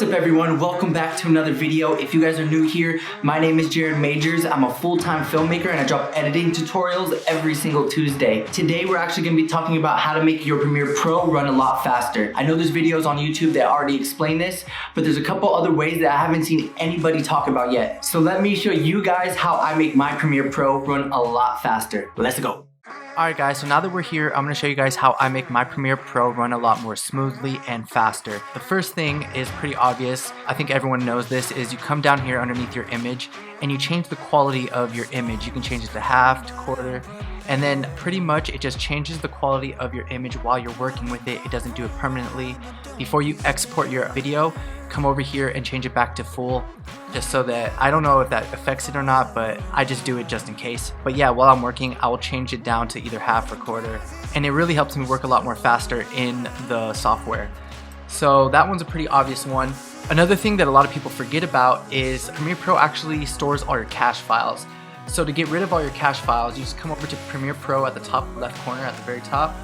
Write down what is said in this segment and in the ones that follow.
What's up everyone, welcome back to another video. If you guys are new here, my name is Jared Majors. I'm a full-time filmmaker and I drop editing tutorials every single Tuesday. Today we're actually going to be talking about how to make your Premiere Pro run a lot faster. I know there's videos on YouTube that already explain this, but there's a couple other ways that I haven't seen anybody talk about yet. So let me show you guys how I make my Premiere Pro run a lot faster. Let's go. Alright guys, so now that we're here, I'm going to show you guys how I make my Premiere Pro run a lot more smoothly and faster. The first thing is pretty obvious. I think everyone knows this, is you come down here underneath your image and you change the quality of your image. You can change it to half, to quarter, and then pretty much it just changes the quality of your image while you're working with it. It doesn't do it permanently. Before you export your video, come over here and change it back to full, just so that, I don't know if that affects it or not, but I just do it just in case. But yeah, while I'm working, I will change it down to either half or quarter, and it really helps me work a lot more faster in the software. So that one's a pretty obvious one. Another thing that a lot of people forget about is Premiere Pro actually stores all your cache files. So to get rid of all your cache files, you just come over to Premiere Pro at the top left corner at the very top,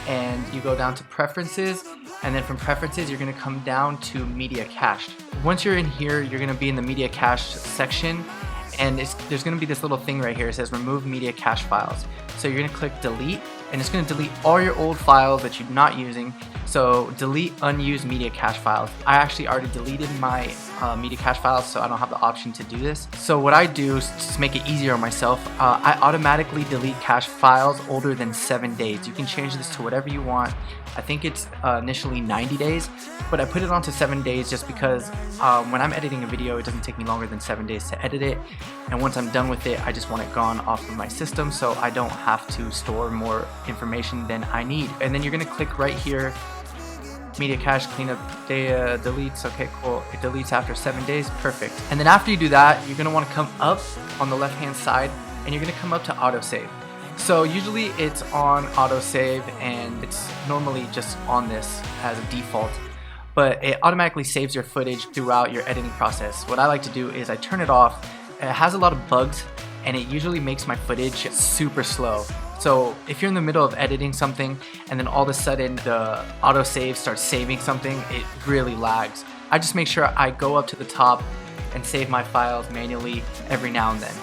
and you go down to Preferences, and then from Preferences you're going to come down to Media Cached. Once you're in here, you're going to be in the Media Cache section, and there's going to be this little thing right here. It says Remove Media Cache Files. So you're going to click Delete, and it's going to delete all your old files that you're not using. So delete unused media cache files. I actually already deleted my media cache files, so I don't have the option to do this. So what I do is to make it easier on myself, I automatically delete cache files older than 7 days. You can change this to whatever you want. I think it's initially 90 days, but I put it on to 7 days just because when I'm editing a video, it doesn't take me longer than 7 days to edit it. And once I'm done with it, I just want it gone off of my system so I don't have to store more information than I need. And then you're gonna click right here, Media Cache Cleanup Data Deletes. Okay, cool. It deletes after 7 days. Perfect. And then after you do that, you're going to want to come up on the left hand side and you're going to come up to autosave. So usually it's on autosave and it's normally just on this as a default, but it automatically saves your footage throughout your editing process. What I like to do is I turn it off. It has a lot of bugs and it usually makes my footage super slow. So if you're in the middle of editing something and then all of a sudden the autosave starts saving something, it really lags. I just make sure I go up to the top and save my files manually every now and then.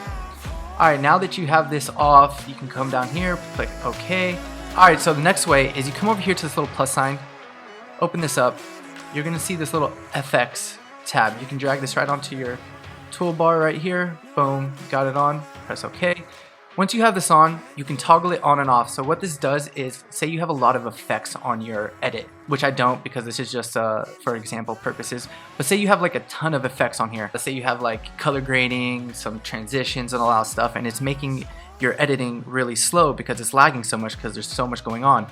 Alright, now that you have this off, you can come down here, click OK. Alright, so the next way is you come over here to this little plus sign, open this up, you're going to see this little FX tab. You can drag this right onto your toolbar right here, boom, got it on, press OK. Once you have this on, you can toggle it on and off. So what this does is, say you have a lot of effects on your edit, which I don't because this is just for example purposes, but say you have like a ton of effects on here. Let's say you have like color grading, some transitions and all that stuff, and it's making your editing really slow because it's lagging so much because there's so much going on.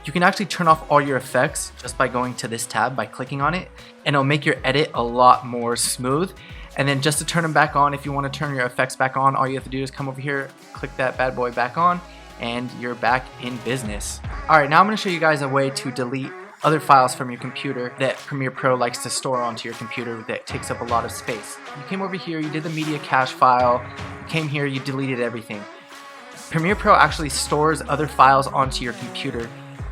You can actually turn off all your effects just by going to this tab, by clicking on it, and it'll make your edit a lot more smooth. And then just to turn them back on, if you want to turn your effects back on, all you have to do is come over here, click that bad boy back on, and you're back in business. Alright, now I'm going to show you guys a way to delete other files from your computer that Premiere Pro likes to store onto your computer that takes up a lot of space. You came over here, you did the media cache file, you came here, you deleted everything. Premiere Pro actually stores other files onto your computer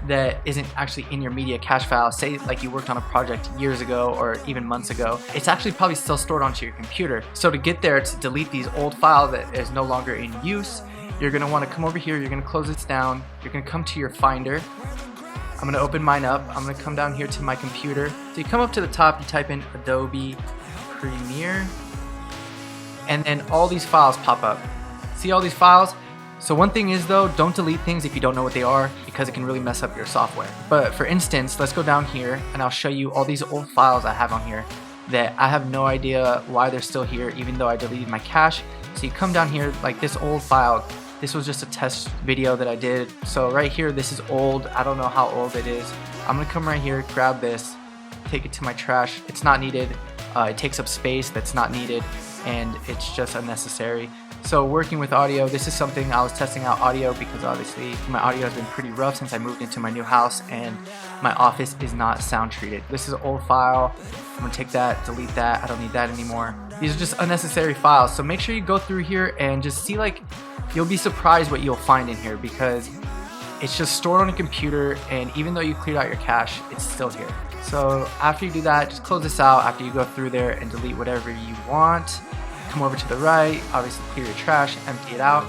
that isn't actually in your media cache file. Say like you worked on a project years ago or even months ago, it's actually probably still stored onto your computer. So to get there, to delete these old files that is no longer in use, you're going to want to come over here, you're going to close this down, you're going to come to your Finder. I'm going to open mine up, I'm going to come down here to my computer. So you come up to the top, you type in Adobe Premiere, and then all these files pop up. See all these files? So one thing is though, don't delete things if you don't know what they are because it can really mess up your software. But for instance, let's go down here and I'll show you all these old files I have on here that I have no idea why they're still here even though I deleted my cache. So you come down here, like this old file, this was just a test video that I did. So right here, this is old, I don't know how old it is. I'm gonna come right here, grab this, take it to my trash. It's not needed, it takes up space that's not needed, and it's just unnecessary. So working with audio, this is something I was testing out audio because obviously my audio has been pretty rough since I moved into my new house and my office is not sound treated. This is an old file. I'm gonna take that, delete that, I don't need that anymore. These are just unnecessary files. So make sure you go through here and just see, like, you'll be surprised what you'll find in here because it's just stored on your computer, and even though you cleared out your cache, it's still here. So after you do that, just close this out after you go through there and delete whatever you want. Come over to the right, obviously clear your trash, empty it out.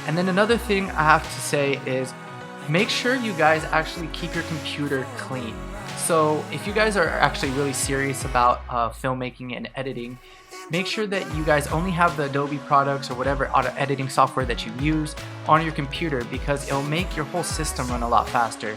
And then another thing I have to say is make sure you guys actually keep your computer clean. So if you guys are actually really serious about filmmaking and editing, make sure that you guys only have the Adobe products or whatever auto editing software that you use on your computer, because it'll make your whole system run a lot faster.